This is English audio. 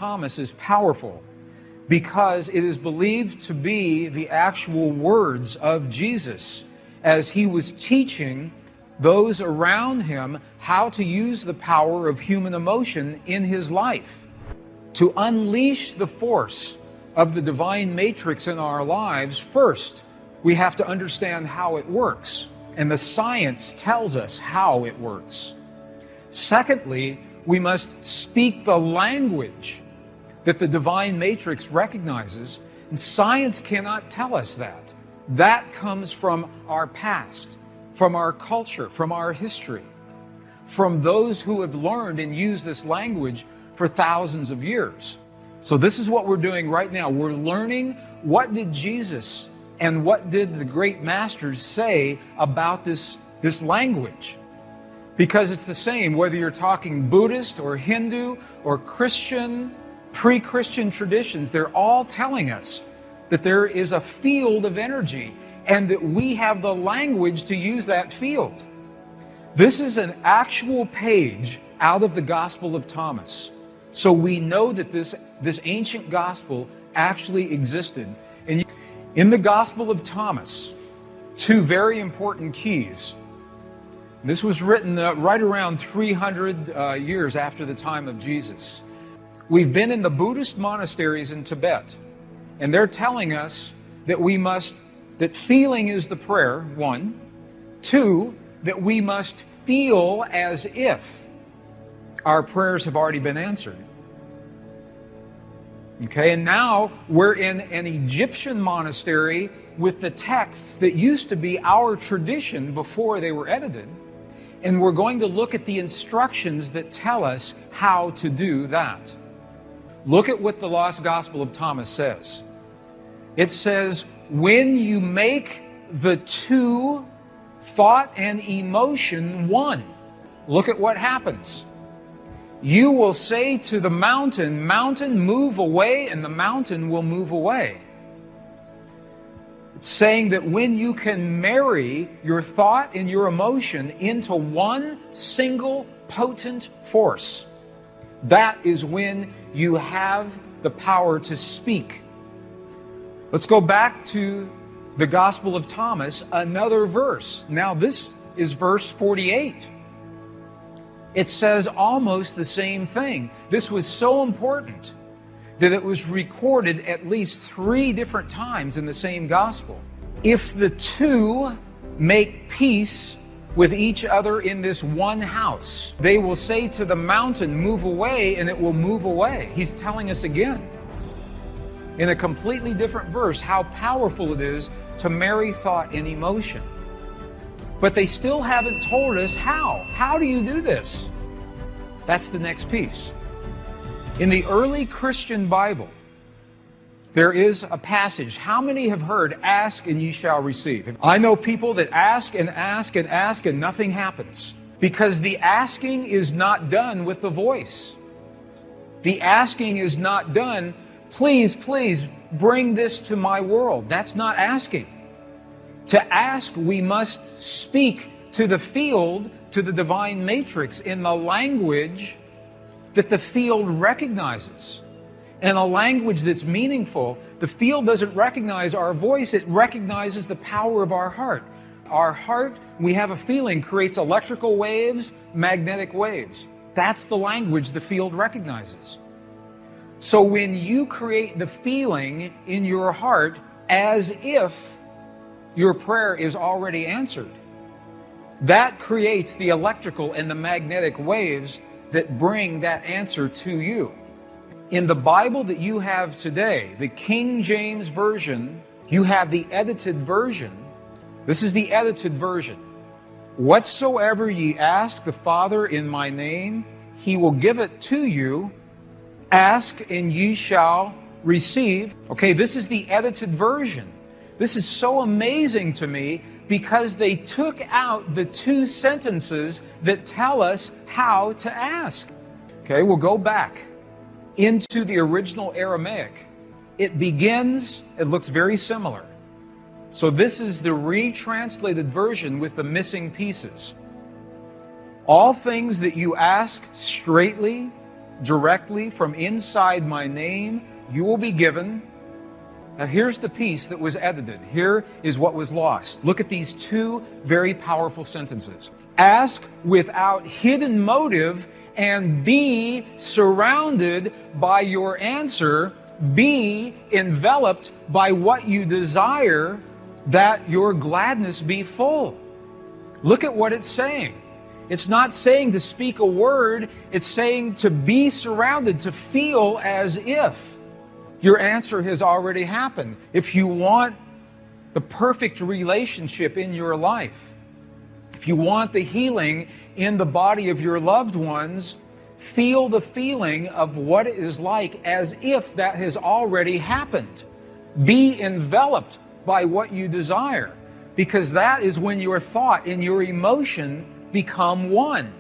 Thomas is powerful because it is believed to be the actual words of Jesus as he was teaching those around him how to use the power of human emotion in his life. To unleash the force of the divine matrix in our lives, first, we have to understand how it works, and the science tells us how it works. Secondly, we must speak the language that the divine matrix recognizes, and science cannot tell us that. That comes from our past, from our culture, from our history, from those who have learned and used this language for thousands of years. So this is what we're doing right now. We're learning what did Jesus and what did the great masters say about this language. Because it's the same whether you're talking Buddhist or Hindu or Christian, pre-Christian traditions, they're all telling us that there is a field of energy and that we have the language to use that field. This is an actual page out of the Gospel of Thomas. So we know that this ancient gospel actually existed. And in the Gospel of Thomas, two very important keys. This was written right around 300 years after the time of Jesus. We've been in the Buddhist monasteries in Tibet, and they're telling us that feeling is the prayer, one. Two, that we must feel as if our prayers have already been answered. Okay, and now we're in an Egyptian monastery with the texts that used to be our tradition before they were edited. And we're going to look at the instructions that tell us how to do that. Look at what the Lost Gospel of Thomas says. It says, when you make the two, thought and emotion, one, look at what happens. You will say to the mountain, mountain, move away, and the mountain will move away. It's saying that when you can marry your thought and your emotion into one single potent force, that is when you have the power to speak. Let's go back to the Gospel of Thomas, another verse. Now this is verse 48. It says almost the same thing. This was so important that it was recorded at least 3 different times in the same gospel. If the two make peace with each other in this one house, they will say to the mountain, move away, and it will move away. He's telling us again, in a completely different verse, how powerful it is to marry thought and emotion. But they still haven't told us how. How do you do this? That's the next piece. In the early Christian Bible, there is a passage. How many have heard, ask and ye shall receive? I know people that ask and ask and ask and nothing happens. Because the asking is not done with the voice. The asking is not done, please, please bring this to my world. That's not asking. To ask, we must speak to the field, to the divine matrix in the language that the field recognizes. And a language that's meaningful. The field doesn't recognize our voice, it recognizes the power of our heart. Our heart, we have a feeling, creates electrical waves, magnetic waves. That's the language the field recognizes. So when you create the feeling in your heart as if your prayer is already answered, that creates the electrical and the magnetic waves that bring that answer to you. In the Bible that you have today, the King James Version, you have the edited version. This is the edited version. Whatsoever ye ask the Father in my name, he will give it to you. Ask and ye shall receive. Okay, this is the edited version. This is so amazing to me because they took out the 2 sentences that tell us how to ask. Okay, we'll go back into the original Aramaic. It begins, it looks very similar. So this is the retranslated version with the missing pieces. All things that you ask straightly, directly from inside my name, you will be given. Now here's the piece that was edited. Here is what was lost. Look at these two very powerful sentences. Ask without hidden motive and be surrounded by your answer. Be enveloped by what you desire, that your gladness be full. Look at what it's saying. It's not saying to speak a word, it's saying to be surrounded, to feel as if your answer has already happened. If you want the perfect relationship in your life, if you want the healing in the body of your loved ones, feel the feeling of what it is like as if that has already happened. Be enveloped by what you desire, because that is when your thought and your emotion become one.